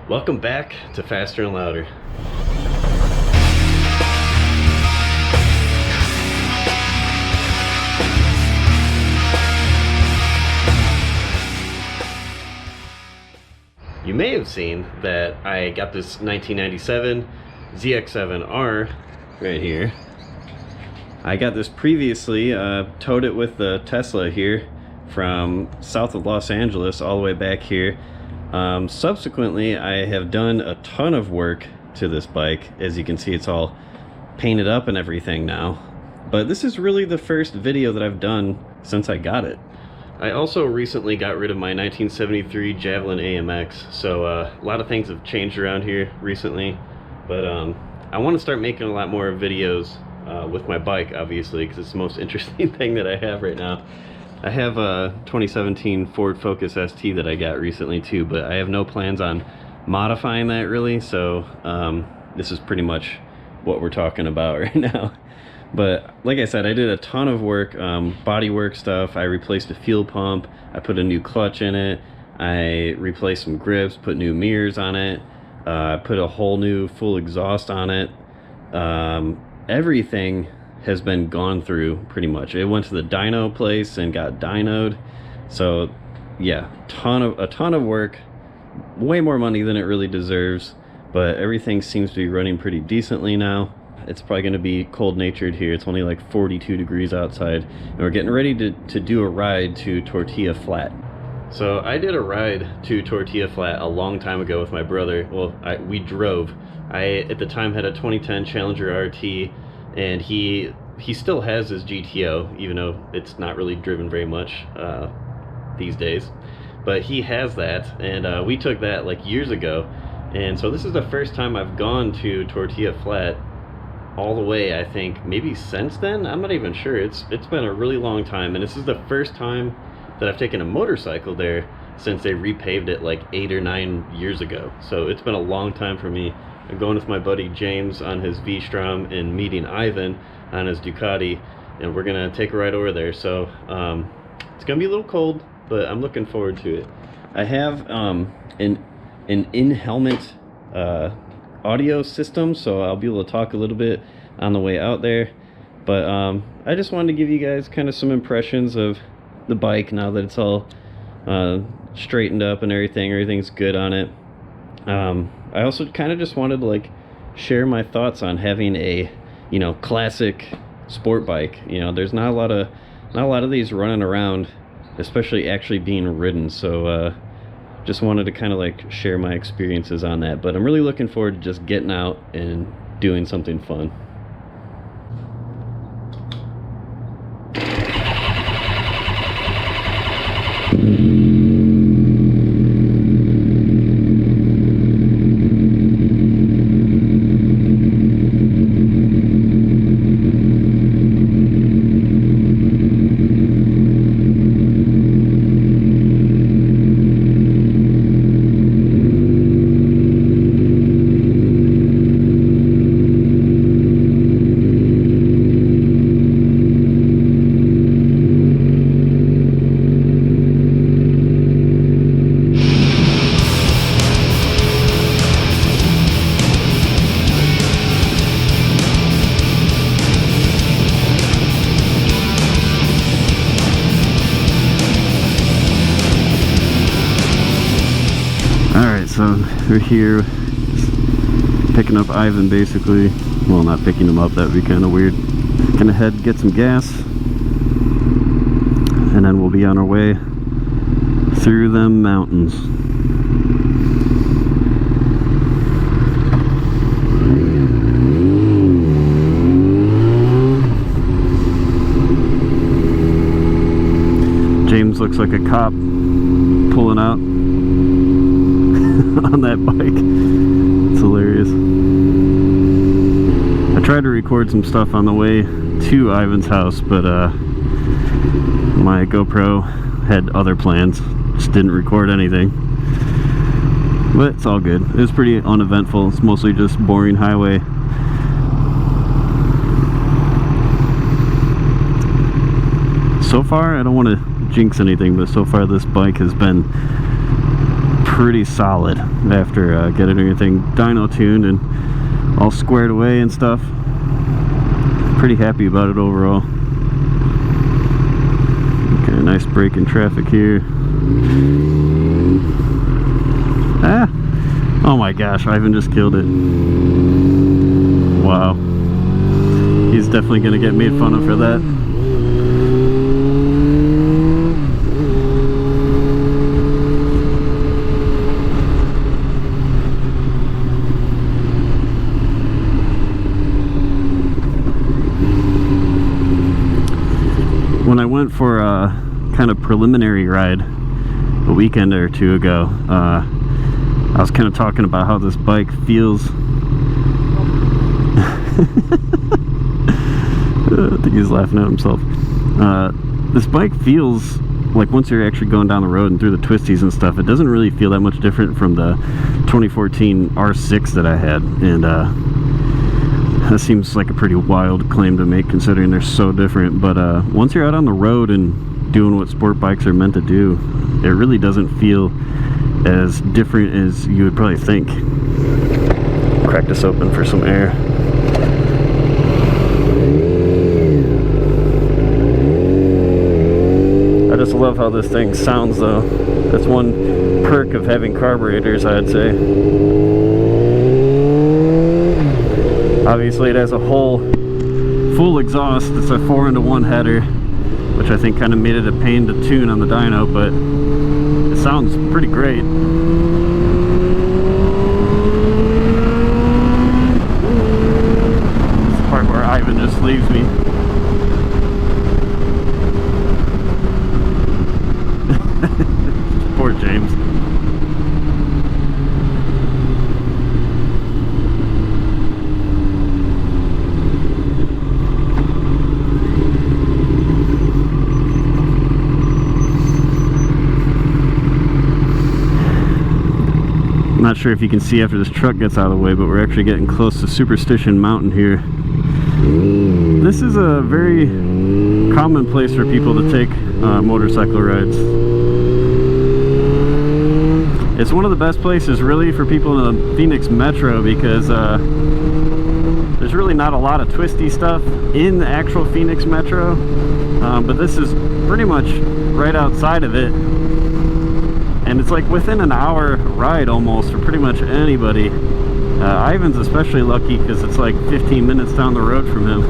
Welcome back to Faster and Louder. You may have seen that I got this 1997 ZX7R right here. I got this previously, towed it with the Tesla here from south of Los Angeles all the way back here. Subsequently, I have done a ton of work to this bike. As you can see, it's all painted up and everything now. But this is really the first video that I've done since I got it. I also recently got rid of my 1973 Javelin AMX, so a lot of things have changed around here recently. But I want to start making a lot more videos with my bike, obviously, because it's the most interesting thing that I have right now. I have a 2017 Ford Focus ST that I got recently too, but I have no plans on modifying that really, so this is pretty much what we're talking about right now. But like I said, I did a ton of work, body work stuff. I replaced a fuel pump, I put a new clutch in it, I replaced some grips, put new mirrors on it, I put a whole new full exhaust on it. Everything has been gone through pretty much. It went to the dyno place and got dynoed. So yeah, a ton of work, way more money than it really deserves, but everything seems to be running pretty decently now. It's probably going to be cold natured here. It's only like 42 degrees outside, and we're getting ready to do a ride to Tortilla Flat. So I did a ride to Tortilla Flat a long time ago with my brother. Well, we drove. I at the time had a 2010 Challenger RT, and he still has his GTO, even though it's not really driven very much these days. But he has that, and we took that like years ago. And so this is the first time I've gone to Tortilla Flat all the way, I think, maybe since then. I'm not even sure. It's been a really long time, and this is the first time that I've taken a motorcycle there since they repaved it like 8 or 9 years ago. So it's been a long time for me. I'm going with my buddy James on his V-Strom and meeting Ivan on his Ducati, and we're gonna take a ride over there. So it's gonna be a little cold, but I'm looking forward to it. I have an in-helmet audio system, so I'll be able to talk a little bit on the way out there. But I just wanted to give you guys kind of some impressions of the bike now that it's all straightened up and everything's good on it. I also kind of just wanted to like share my thoughts on having a, you know, classic sport bike. You know, there's not a lot of these running around, especially actually being ridden. So just wanted to kind of like share my experiences on that. But I'm really looking forward to just getting out and doing something fun. So we're here picking up Ivan, basically. Well, not picking him up, that would be kind of weird. Gonna head get some gas, and then we'll be on our way through them mountains. James looks like a cop pulling out on that bike. It's hilarious. I tried to record some stuff on the way to Ivan's house, but my GoPro had other plans, just didn't record anything. But it's all good. It was pretty uneventful. It's mostly just boring highway. So far, I don't want to jinx anything, but so far this bike has been pretty solid after getting everything dyno tuned and all squared away and stuff. Pretty happy about it overall. Okay, nice break in traffic here. Ah! Oh my gosh, Ivan just killed it. Wow. He's definitely gonna get made fun of for that. When I went for a kind of preliminary ride a weekend or two ago, I was kind of talking about how this bike feels. I think he's laughing at himself. This bike feels like once you're actually going down the road and through the twisties and stuff, it doesn't really feel that much different from the 2014 R6 that I had, and that seems like a pretty wild claim to make considering they're so different. But once you're out on the road and doing what sport bikes are meant to do, it really doesn't feel as different as you would probably think. Crack this open for some air. I just love how this thing sounds though. That's one perk of having carburetors, I'd say. Obviously it has a whole full exhaust. It's a 4-into-1 header, which I think kind of made it a pain to tune on the dyno, but it sounds pretty great. This is the part where Ivan just leaves me. Poor James. I'm not sure if you can see after this truck gets out of the way, but we're actually getting close to Superstition Mountain here. This is a very common place for people to take motorcycle rides. It's one of the best places really for people in the Phoenix Metro because there's really not a lot of twisty stuff in the actual Phoenix Metro, but this is pretty much right outside of it. And it's like within an hour ride almost for pretty much anybody. Ivan's especially lucky because it's like 15 minutes down the road from him.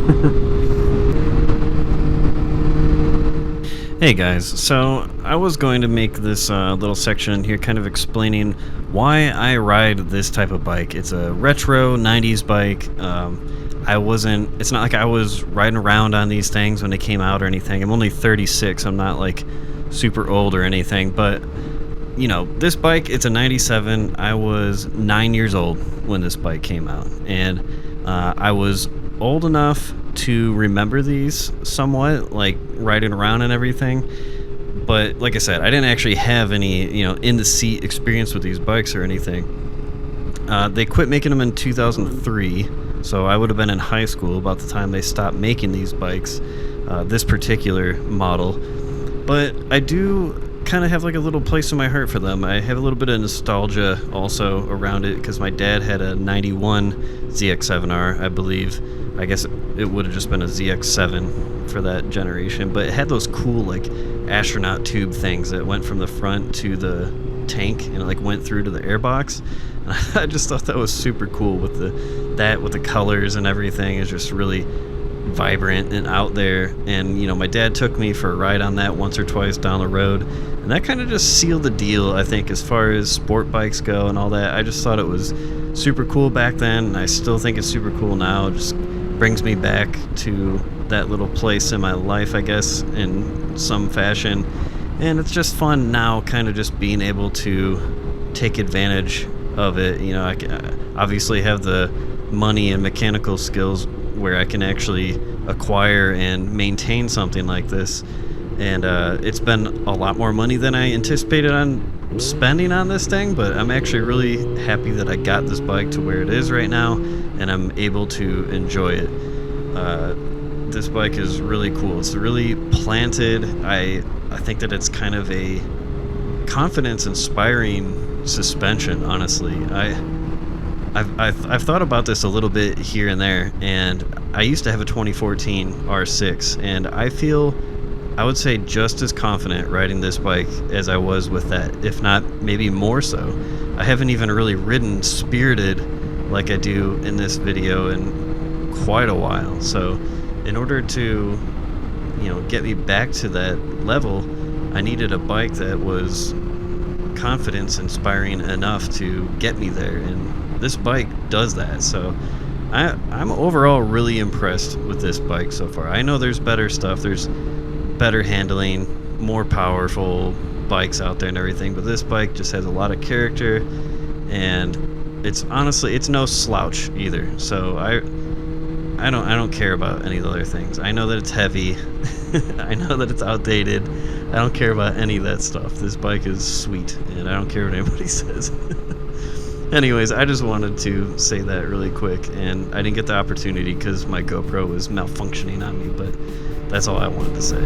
Hey guys, so I was going to make this little section here kind of explaining why I ride this type of bike. It's a retro 90s bike. It's not like I was riding around on these things when they came out or anything. I'm only 36, I'm not like super old or anything, but you know, this bike, it's a 97. I was 9 years old when this bike came out, and I was old enough to remember these somewhat, like riding around and everything. But like I said, I didn't actually have any, you know, in the seat experience with these bikes or anything. They quit making them in 2003, so I would have been in high school about the time they stopped making these bikes, this particular model. But I do kind of have like a little place in my heart for them. I have a little bit of nostalgia also around it because my dad had a 91 ZX7R, I believe. I guess it would have just been a ZX7 for that generation, but it had those cool like astronaut tube things that went from the front to the tank and it like went through to the airbox. And I just thought that was super cool with the colors and everything is just really vibrant and out there. And you know, my dad took me for a ride on that once or twice down the road, and that kind of just sealed the deal, I think, as far as sport bikes go and all that. I just thought it was super cool back then, and I still think it's super cool now. It just brings me back to that little place in my life, I guess, in some fashion. And it's just fun now kind of just being able to take advantage of it. You know, I obviously have the money and mechanical skills where I can actually acquire and maintain something like this, and it's been a lot more money than I anticipated on spending on this thing, but I'm actually really happy that I got this bike to where it is right now and I'm able to enjoy it. This bike is really cool. It's really planted. I think that it's kind of a confidence inspiring suspension, honestly. I've thought about this a little bit here and there, and I used to have a 2014 R6, and I would say just as confident riding this bike as I was with that, if not maybe more so. I haven't even really ridden Spirited like I do in this video in quite a while, so in order to, you know, get me back to that level, I needed a bike that was confidence inspiring enough to get me there, and this bike does that. So I'm overall really impressed with this bike so far. I know there's better stuff, there's better handling, more powerful bikes out there and everything, but this bike just has a lot of character, and it's honestly, it's no slouch either. So I don't care about any of the other things. I know that it's heavy. I know that it's outdated. I don't care about any of that stuff. This bike is sweet, and I don't care what anybody says. Anyways, I just wanted to say that really quick, and I didn't get the opportunity because my GoPro was malfunctioning on me, but that's all I wanted to say.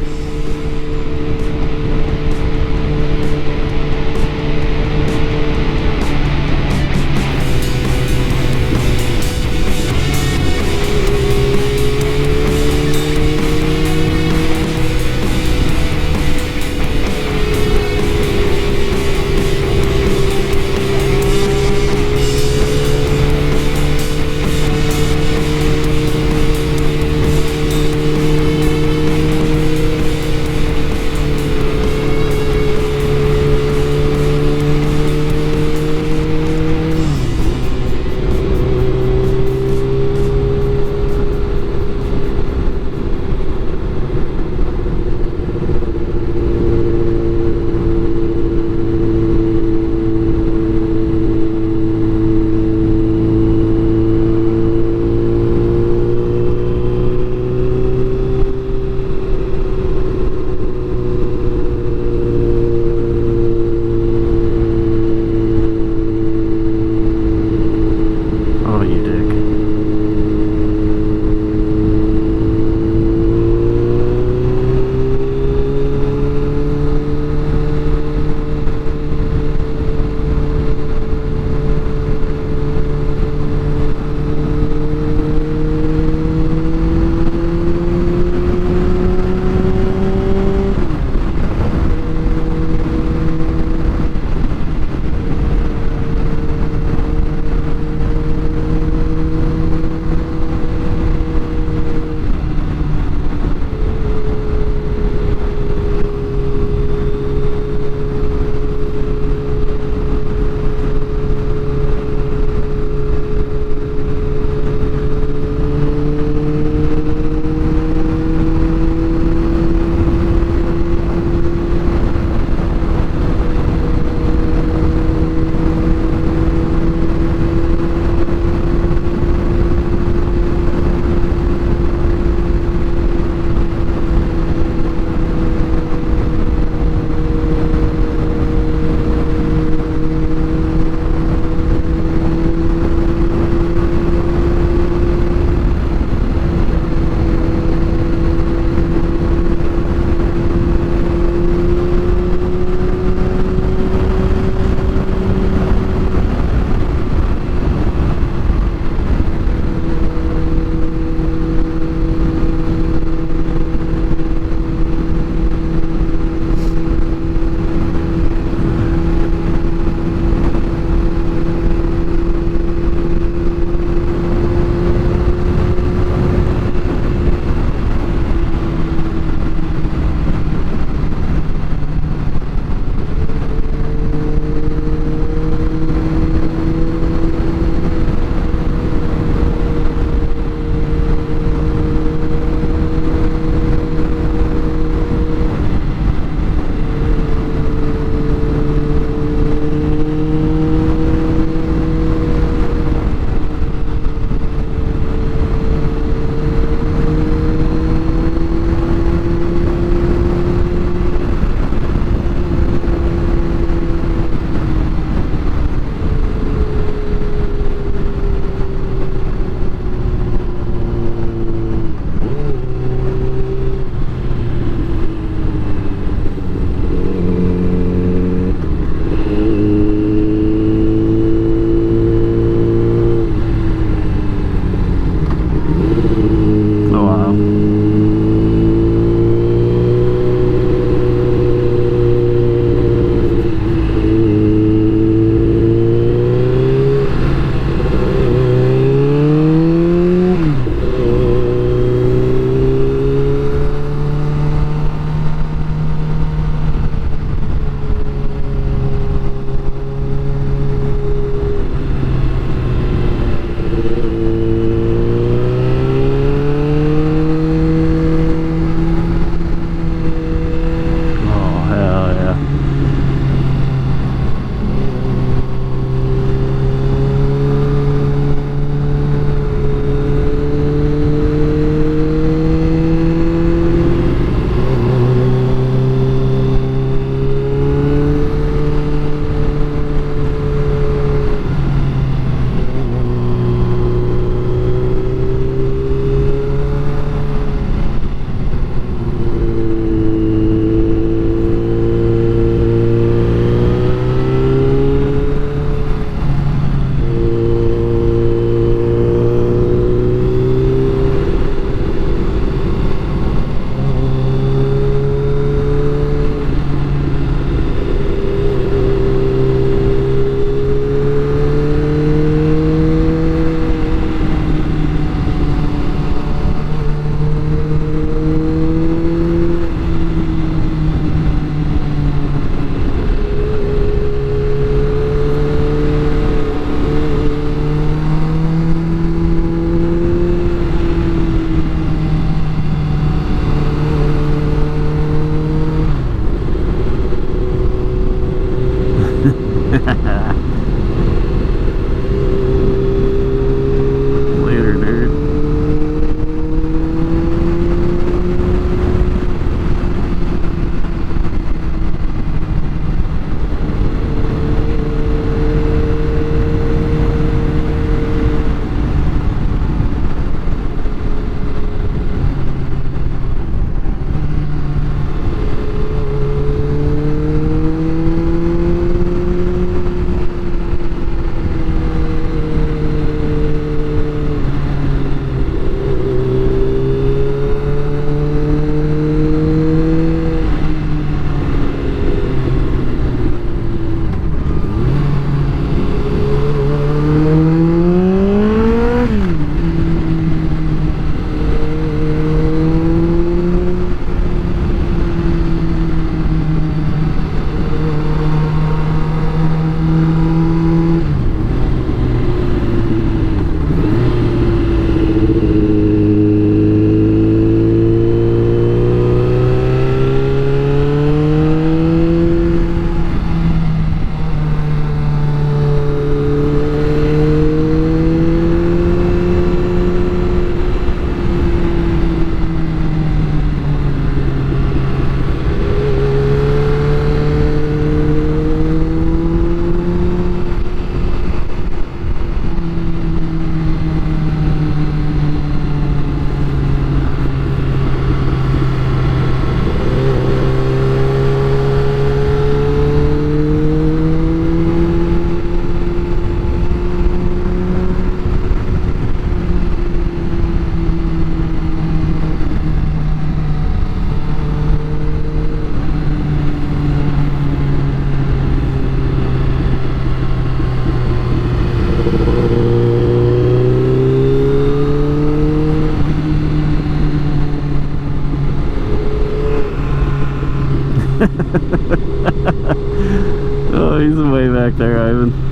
Oh, he's way back there, Ivan.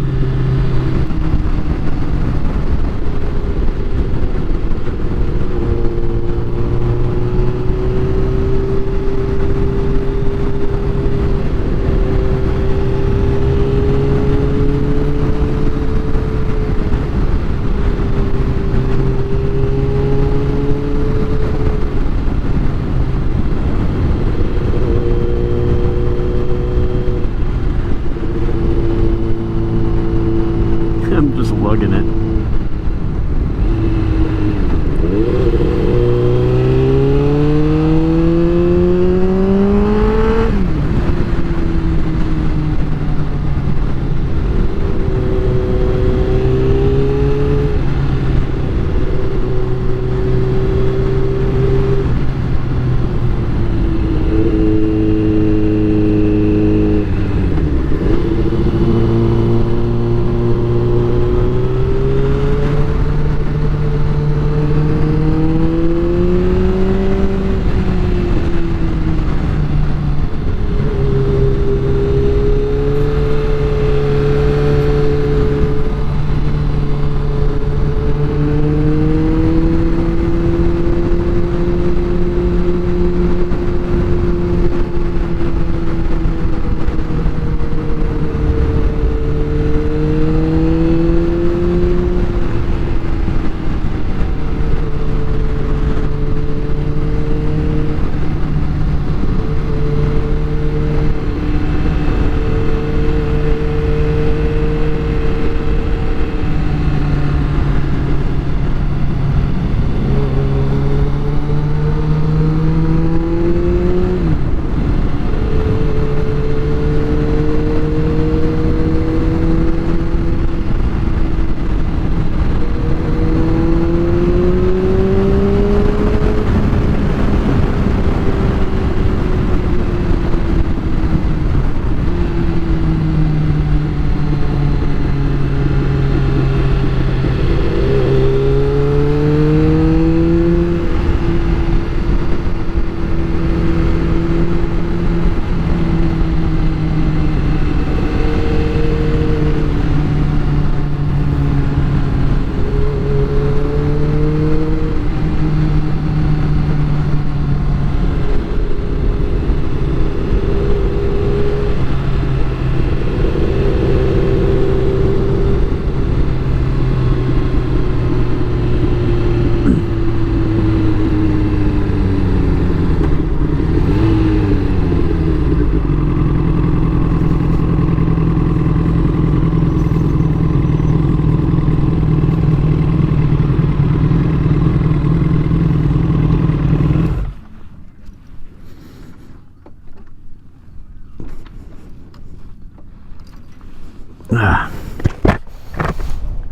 I'm just lugging it.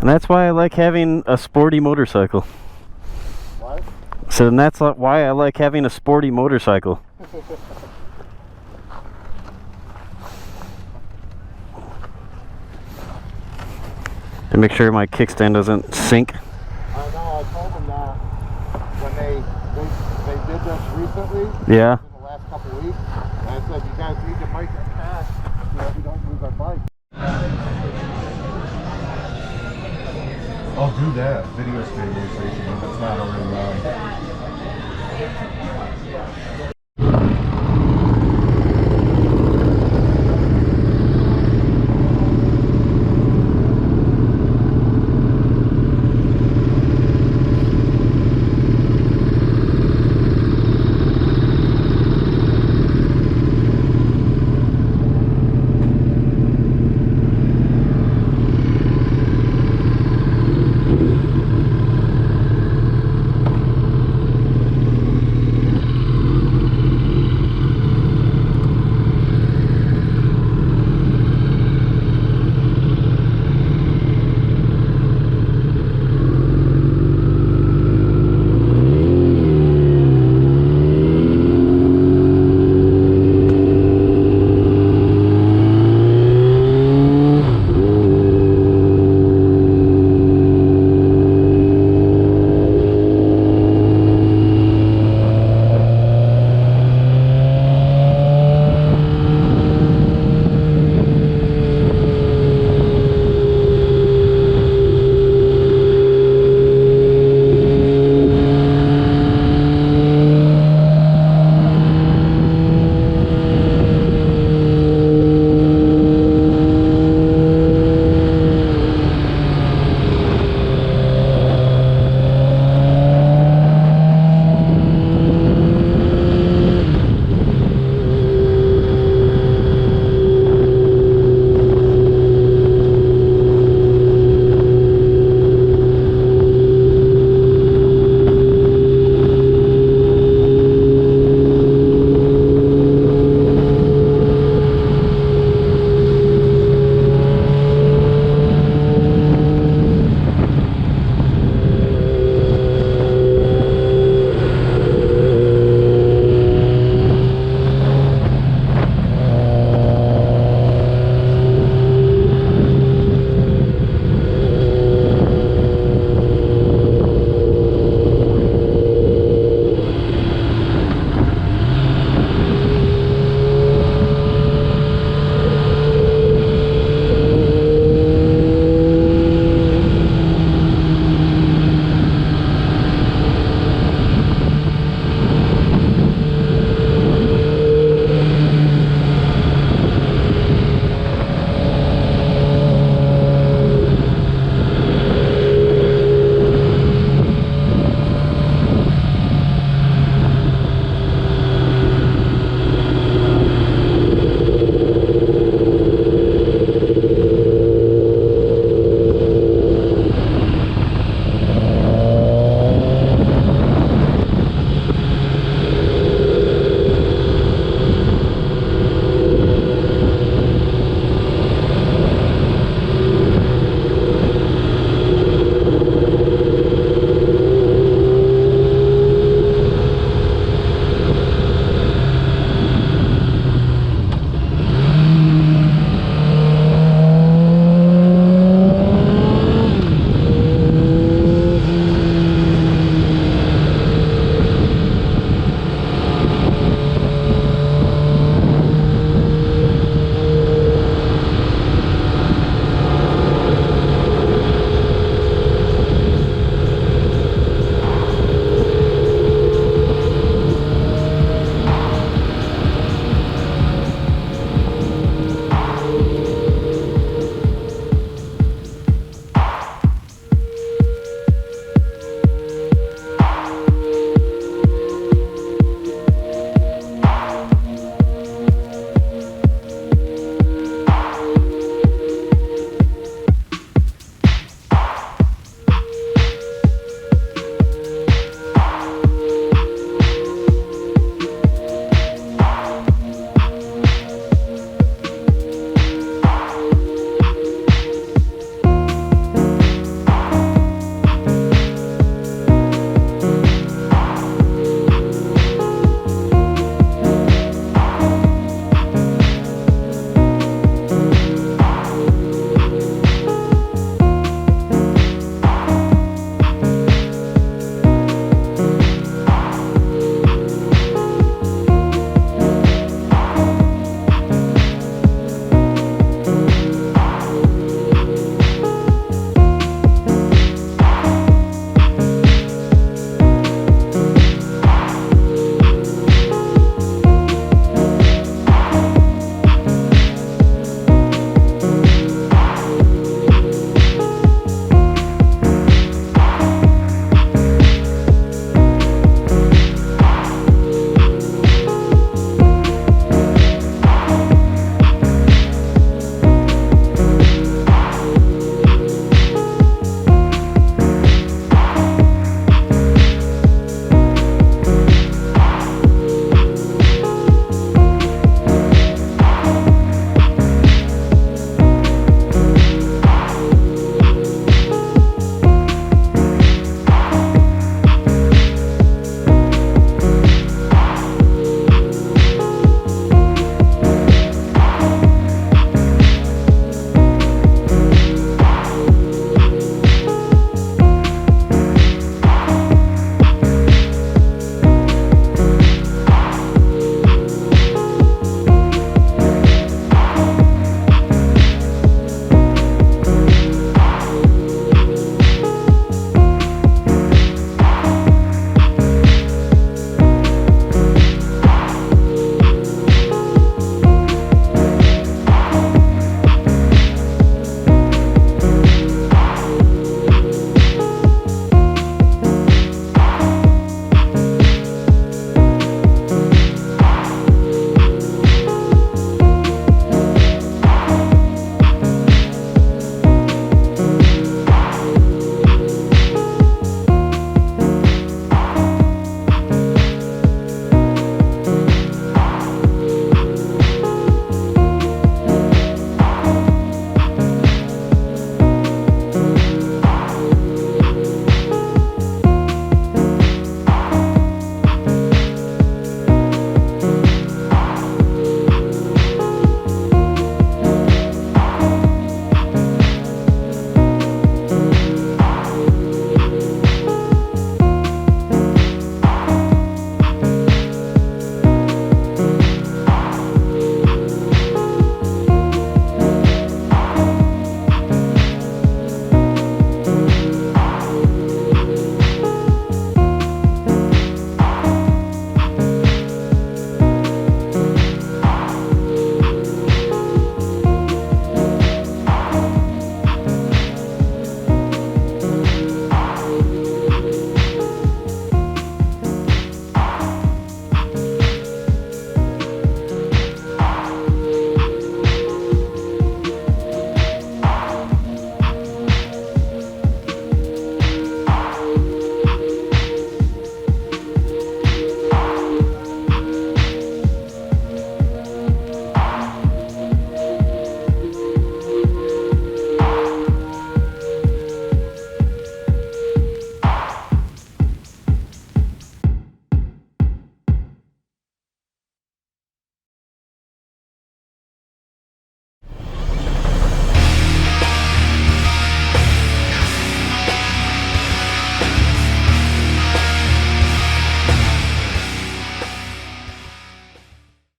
And that's why I like having a sporty motorcycle. What? So and that's why I like having a sporty motorcycle. To make sure my kickstand doesn't sink. I know, I told them that when they did this recently. Yeah. In the last couple of weeks. And I said, you guys need to make it cash so that we don't lose our bike. I'll do that. Video stabilization if it's not already on.